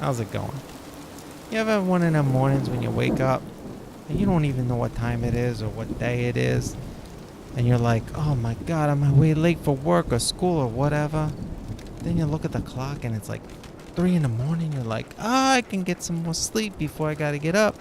How's it going? You ever have one of them mornings when you wake up and you don't even know what time it is or what day it is? And you're like, oh my god, am I way late for work or school or whatever? Then you look at the clock and it's like 3 in the morning. You're like, I can get some more sleep before I gotta get up.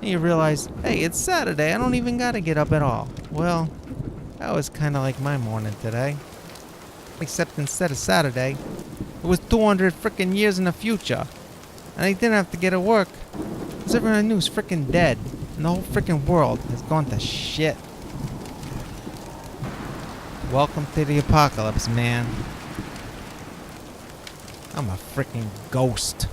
And you realize, hey, it's Saturday. I don't even gotta get up at all. Well, that was kind of like my morning today. Except instead of Saturday, it was 200 freaking years in the future. And I didn't have to get to work. Because everyone I knew was freaking dead. And the whole freaking world has gone to shit. Welcome to the apocalypse, man. I'm a freaking ghost.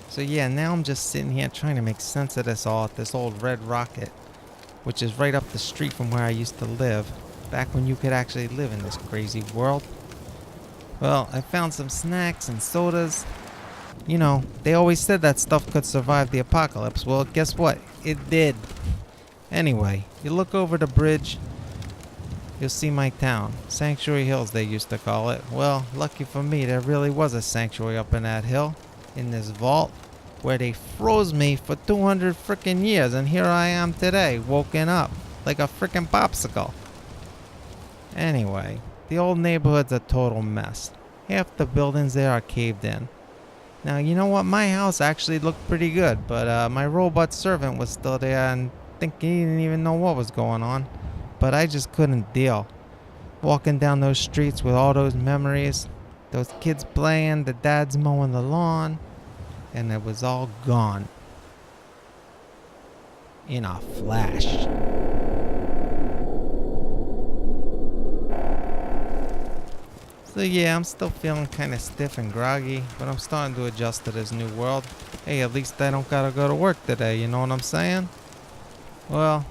So yeah, now I'm just sitting here trying to make sense of this all at this old red rocket, which is right up the street from where I used to live, back when you could actually live in this crazy world. Well, I found some snacks and sodas. You know, they always said that stuff could survive the apocalypse. Well, guess what? It did. Anyway, you look over the bridge, you'll see my town. Sanctuary Hills, they used to call it. Well, lucky for me, there really was a sanctuary up in that hill, in this vault, where they froze me for 200 frickin' years, and here I am today, woken up like a frickin' popsicle. Anyway, the old neighborhood's a total mess. Half the buildings there are caved in. Now, you know what? My house actually looked pretty good, but my robot servant was still there, and I think he didn't even know what was going on. But I just couldn't deal. Walking down those streets with all those memories, those kids playing, the dads mowing the lawn, and it was all gone. In a flash. So yeah, I'm still feeling kind of stiff and groggy, but I'm starting to adjust to this new world. Hey, at least I don't gotta go to work today, you know what I'm saying? Well,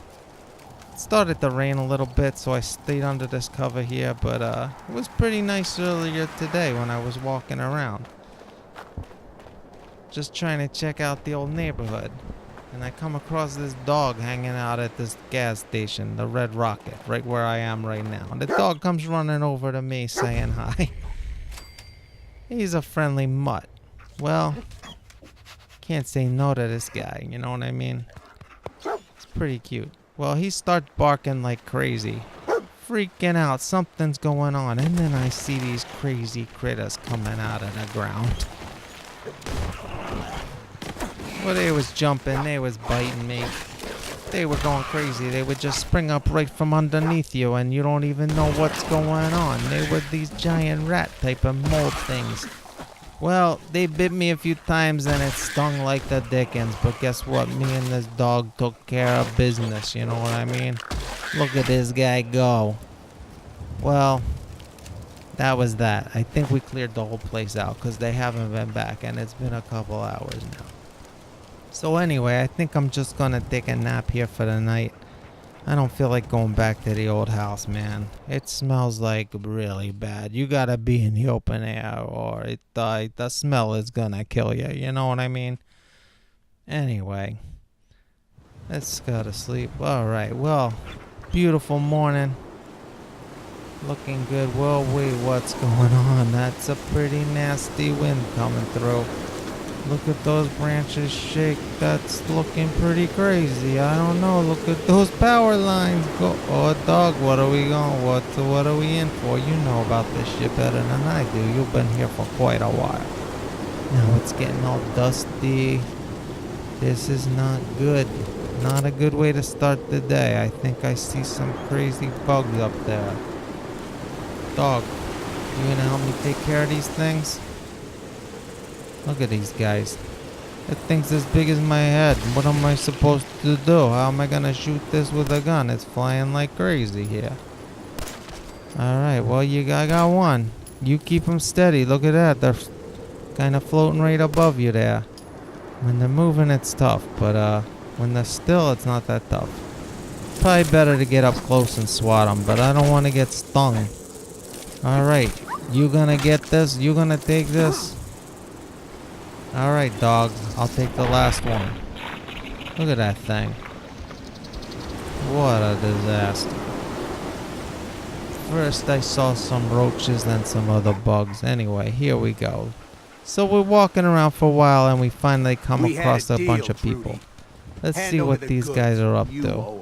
it started to rain a little bit, so I stayed under this cover here, but it was pretty nice earlier today when I was walking around. Just trying to check out the old neighborhood. And I come across this dog hanging out at this gas station, the Red Rocket, right where I am right now. And the dog comes running over to me saying hi. He's a friendly mutt. Well, can't say no to this guy, you know what I mean? It's pretty cute. Well, he starts barking like crazy. Freaking out, something's going on. And then I see these crazy critters coming out of the ground. Well, they was jumping, they was biting me. They were going crazy. They would just spring up right from underneath you and you don't even know what's going on. They were these giant rat type of mold things. Well, they bit me a few times and it stung like the dickens. But guess what? Me and this dog took care of business, you know what I mean? Look at this guy go. Well, that was that. I think we cleared the whole place out because they haven't been back and it's been a couple hours now. So anyway, I think I'm just gonna take a nap here for the night. I don't feel like going back to the old house, man. It smells like really bad. You gotta be in the open air or the smell is gonna kill you. You know what I mean? Anyway, let's go to sleep. Alright, well, beautiful morning. Looking good. Well, wait, what's going on? That's a pretty nasty wind coming through. Look at those branches shake. That's looking pretty crazy. I don't know. Look at those power lines go. Oh, dog, what are we going? What are we in for? You know about this shit better than I do. You've been here for quite a while. Now it's getting all dusty. This is not good. Not a good way to start the day. I think I see some crazy bugs up there. Dog, you gonna help me take care of these things? Look at these guys. That thing's as big as my head. What am I supposed to do? How am I gonna shoot this with a gun? It's flying like crazy here. Alright, well, I got one. You keep them steady. Look at that. They're kind of floating right above you there. When they're moving, it's tough. But when they're still, it's not that tough. Probably better to get up close and swat them. But I don't want to get stung. Alright. You gonna get this? You gonna take this? Alright, dog. I'll take the last one. Look at that thing. What a disaster. First I saw some roaches, then some other bugs. Anyway, here we go. So we're walking around for a while and we finally come across a bunch of people. Let's see what these guys are up to.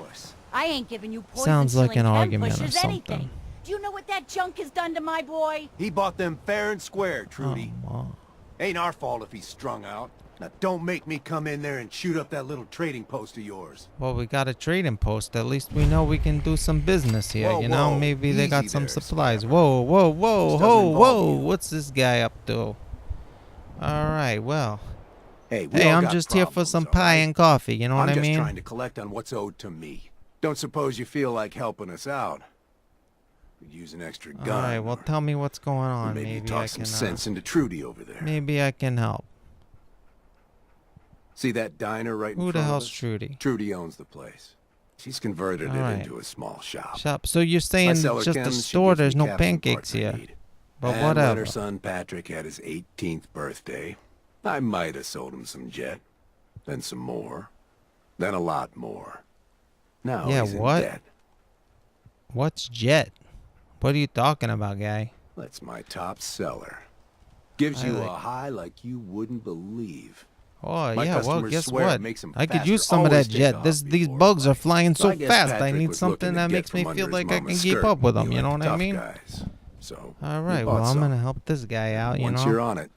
I ain't giving you poison. Sounds like an chem argument or pushes something. anything. Do you know what that junk has done to my boy? He bought them fair and square, Trudy. Oh, Ain't our fault if he's strung out. Now don't make me come in there and shoot up that little trading post of yours. well, we got a trading post. At least we know we can do some business here. Whoa, You know, whoa, maybe they got easy some there, supplies. Sparrow. Whoa, whoa, whoa, This whoa, doesn't involve whoa. you. What's this guy up to? Alright, well. Hey, we Hey, all I'm got just here for problems, some all pie right? and coffee. You know what I I'm just mean? trying to collect on what's owed to me. Don't suppose you feel like helping us out? Could use an extra gun. Alright, well, or tell me what's going on. maybe Maybe talk I some can. sense into Trudy over there. Maybe I can help. See that diner right in Who the front of hell's us? Trudy? Trudy owns the place. She's converted All right. it into a small shop. Shop. So you're I saying sell it's her just a chems, she store? gives me There's no caps and pancakes parts I here. need. But And when whatever. her son Patrick had his 18th birthday, I might have sold him some jet, then some more, then a lot more. Now Yeah, he's in what? debt. What's Jet? What are you talking about, guy? That's my top seller. Gives I you like- a high like you wouldn't believe. Oh, My yeah, well, customers guess swear it what? makes 'em I could faster. use some of Always that take Jet. off These before bugs are bite. flying So so I guess fast. I Patrick need was something looking to that get makes me from feel under like his I can mama's keep skirt, up with them. You like know the what I tough mean? guys. So All we right, bought well, I'm some. going to help this guy out, you Once know? you're on it,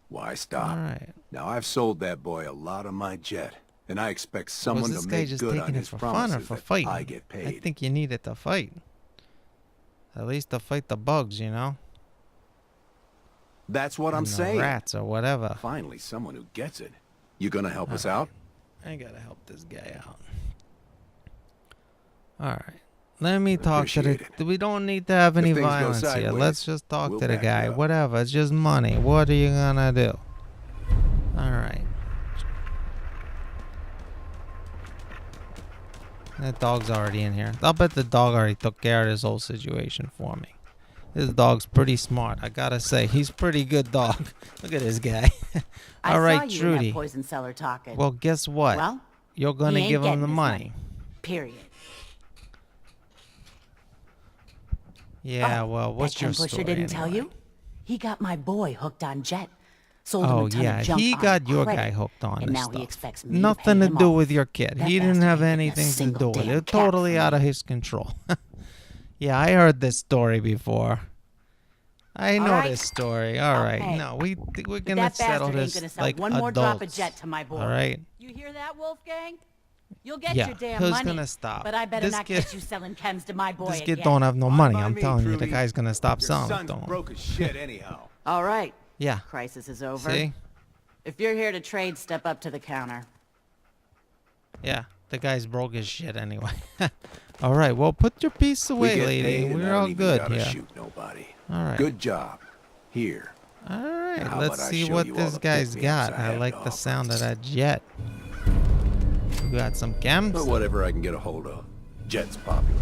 why stop? All right. Now I've sold that boy a lot of my jet, and I expect someone Was this to guy make just good on taking it his for fun or promises for that fighting? I get paid. I think you need it to fight. At least to fight the bugs, you know? That's what I'm And the saying. rats or whatever. Finally, someone who gets it. You gonna help us out? I gotta help this guy out. Alright. Let me talk to Appreciate the... We don't need to have any If things go violence here. sideways, Let's just talk we'll to the back you guy. up. Whatever. It's just money. What are you gonna do? Alright. That dog's already in here. I'll bet the dog already took care of this whole situation for me. This dog's pretty smart. I gotta say, he's a pretty good dog. Look at this guy. All I right, saw you in Trudy. that poison cellar talking. Well, guess what? Well, You're he gonna ain't give him getting the his money. Period. Yeah, Oh, well, what's that your chem pusher story didn't tell anyway? you? He got my boy hooked on Jet. Sold him Oh a ton yeah, of junk he on got your credit, guy hooked on and this now stuff. he expects me Nothing to to pay him do off. with your kid. That He didn't bastard have ain't getting a anything to single do with damn it. cat Totally from out of me. his control. Yeah, I heard this story before. I know right. this story. All I'll right, pay. no, we're But gonna that settle bastard ain't this gonna sell like one more drop of adults. Jet to my boy. All right. You hear that, Wolfgang? You'll get Yeah, your damn who's money. gonna stop? But I better This not kid- get you selling chems to my boy This kid again. don't have no Fine money. by I'm me, telling you, the Trudy. guy's gonna stop Your selling. son's Don't. broke as shit anyhow. All right. Yeah. Crisis is over. See? If you're here to trade, step up to the counter. Yeah. The guy's broke as shit anyway. All right. Well, put your piece We away, get lady. paid and I We're don't all even good gotta here. shoot nobody. All right. Good job. Here. All right, Now, how let's about I see show what you all this the guy's pick-me-ups got. I I have like to the offer. sound of that jet. You got some But chems? whatever I can get a hold of. Jet's popular.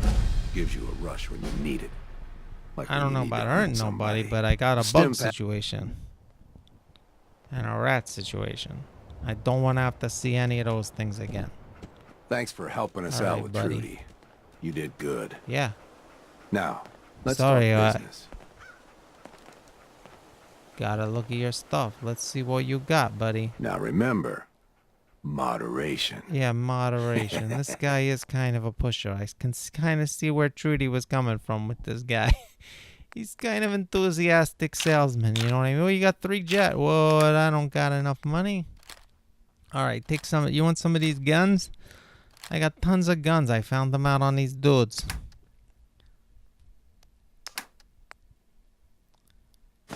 Gives you a rush when you need it. Like I when don't you know need to about hurt hurting nobody, somebody. but I got a Stim bug pack- situation. And a rat situation. I don't want to have to see any of those things again. Thanks for helping us All out right, with buddy. Trudy. You did good. Yeah. Now, let's Sorry, talk business. Gotta look at your stuff. Let's see what you got, buddy. Now remember, moderation. Yeah, moderation. This guy is kind of a pusher. I can kind of see where Trudy was coming from with this guy. He's kind of enthusiastic salesman, you know what I mean? Oh, you got 3 jet. Whoa, I don't got enough money. All right, take some. You want some of these guns? I got tons of guns. I found them out on these dudes. A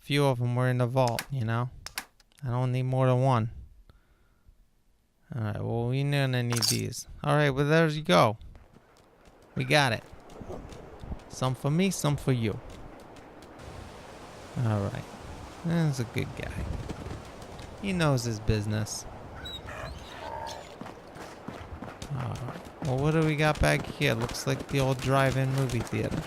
few of them were in the vault, you know? I don't need more than one. Alright, well, we're gonna need these. Alright, well, there you go. We got it. Some for me, some for you. Alright. That's a good guy. He knows his business. Alright. Well, what do we got back here? Looks like the old drive-in movie theater.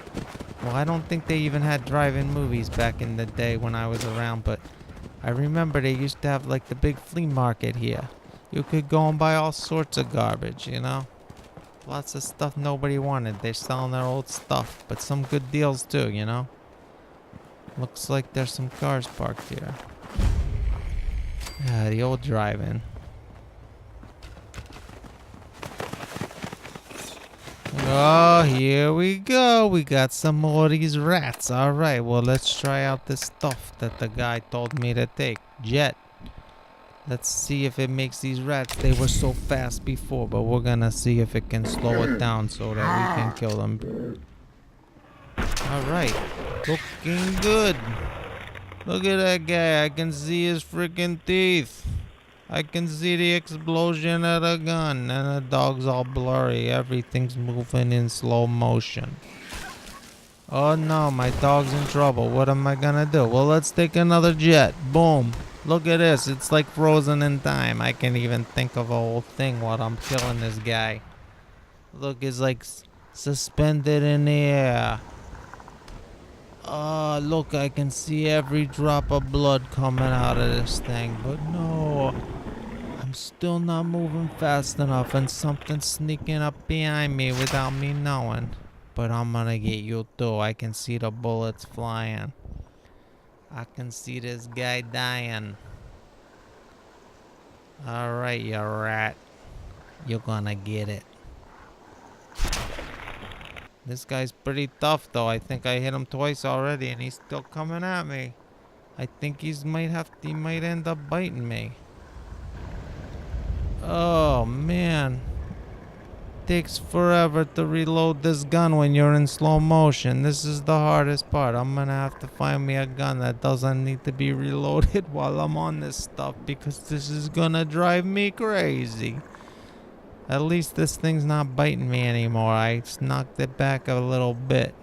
Well, I don't think they even had drive-in movies back in the day when I was around, but I remember they used to have like the big flea market here. You could go and buy all sorts of garbage, you know? Lots of stuff nobody wanted. They're selling their old stuff, but some good deals too, you know? Looks like there's some cars parked here. Yeah, the old drive-in. Oh, here we go. We got some more of these rats. Alright, well, let's try out this stuff that the guy told me to take. Jet. Let's see if it makes these rats. They were so fast before, but we're gonna see if it can slow it down so that we can kill them. Alright. Looking good. Look at that guy. I can see his freaking teeth. I can see the explosion of the gun. And the dog's all blurry. Everything's moving in slow motion. Oh no, my dog's in trouble. What am I gonna do? Well, let's take another jet. Boom. Look at this. It's like frozen in time. I can't even think of a whole thing while I'm killing this guy. Look, it's like suspended in the air. Oh, look, I can see every drop of blood coming out of this thing. But no, I'm still not moving fast enough, and something's sneaking up behind me without me knowing. But I'm gonna get you too. I can see the bullets flying. I can see this guy dying. Alright, you rat. You're gonna get it. This guy's pretty tough though. I think I hit him twice already and he's still coming at me. I think he might end up biting me. Oh man. Takes forever to reload this gun when you're in slow motion. This is the hardest part. I'm gonna have to find me a gun that doesn't need to be reloaded while I'm on this stuff, because this is gonna drive me crazy. At least this thing's not biting me anymore. I just knocked it back a little bit.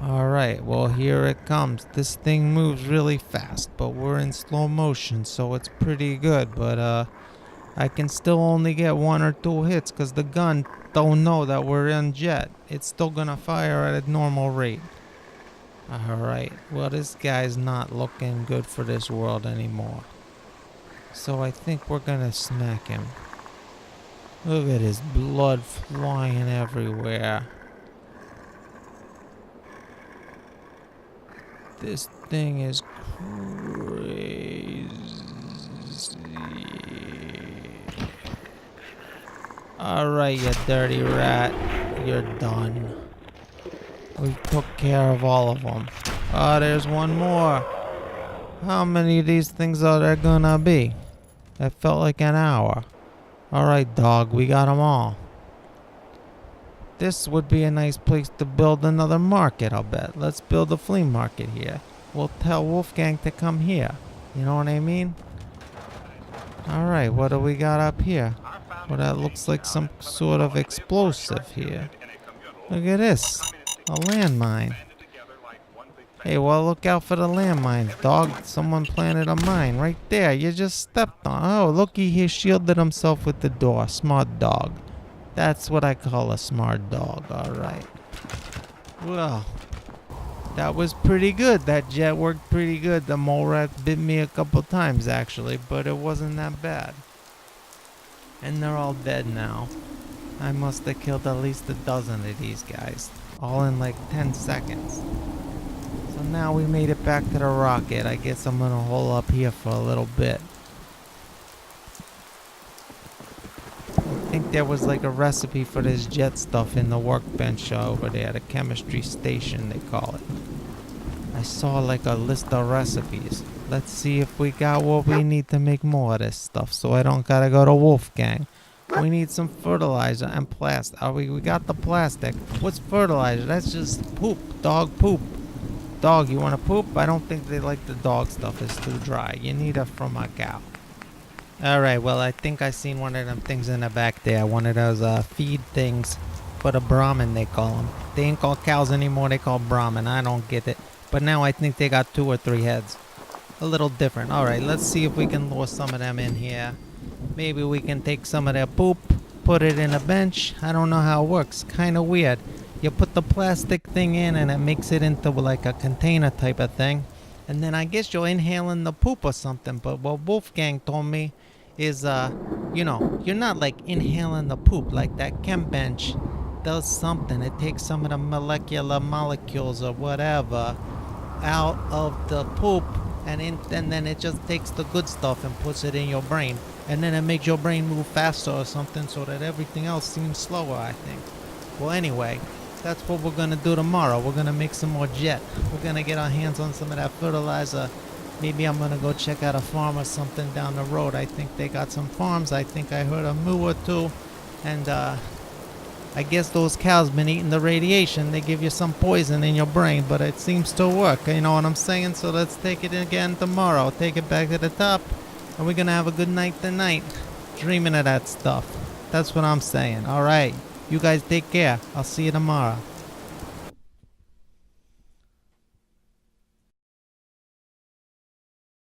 Alright, well here it comes. This thing moves really fast, but we're in slow motion, so it's pretty good. But I can still only get 1 or 2 hits because the gun don't know that we're in jet. It's still gonna fire at a normal rate. Alright, well this guy's not looking good for this world anymore. So I think we're gonna smack him. Look at his blood flying everywhere. This thing is crazy. Alright, you dirty rat. You're done. We took care of all of them. Oh, there's one more. How many of these things are there gonna be? It felt like an hour. Alright, dog, we got them all. This would be a nice place to build another market, I'll bet. Let's build a flea market here. We'll tell Wolfgang to come here. You know what I mean? Alright, what do we got up here? Well, that looks like some sort of explosive here. Look at this. A landmine. Hey, well, look out for the landmines, dog. Someone planted a mine right there. You just stepped on. Oh, looky, he shielded himself with the door. Smart dog. That's what I call a smart dog, alright. Well, that was pretty good. That jet worked pretty good. The mole rat bit me a couple times, actually, but it wasn't that bad. And they're all dead now. I must have killed at least a dozen of these guys. All in like 10 seconds. So now we made it back to the rocket. I guess I'm gonna hole up here for a little bit. I think there was like a recipe for this jet stuff in the workbench over there. The chemistry station, they call it. I saw like a list of recipes. Let's see if we got what we need to make more of this stuff, so I don't gotta go to Wolfgang. We need some fertilizer and plastic. We got the plastic. What's fertilizer? That's just poop. Dog poop. Dog, you wanna poop? I don't think they like the dog stuff. It's too dry. You need it from a cow. Alright, well, I think I seen one of them things in the back there. One of those feed things for the Brahmin, they call them. They ain't called cows anymore. They call Brahmin. I don't get it. But now I think they got 2 or 3 heads. A little different. Alright, let's see if we can lure some of them in here. Maybe we can take some of their poop, put it in a bench. I don't know how it works. Kind of weird. You put the plastic thing in and it makes it into like a container type of thing. And then I guess you're inhaling the poop or something. But what Wolfgang told me is, you know, you're not like inhaling the poop. Like that chem bench does something. It takes some of the molecular molecules or whatever out of the poop, and then it just takes the good stuff and puts it in your brain, and then it makes your brain move faster or something, so that everything else seems slower, I think. Well, anyway, that's what we're gonna do tomorrow. We're gonna make some more jet. We're gonna get our hands on some of that fertilizer. Maybe I'm gonna go check out a farm or something down the road. I think they got some farms. I think I heard a moo or two, and I guess those cows been eating the radiation. They give you some poison in your brain, but it seems to work. You know what I'm saying? So let's take it again tomorrow. Take it back to the top, and we're gonna have a good night tonight, dreaming of that stuff. That's what I'm saying. All right, you guys take care. I'll see you tomorrow.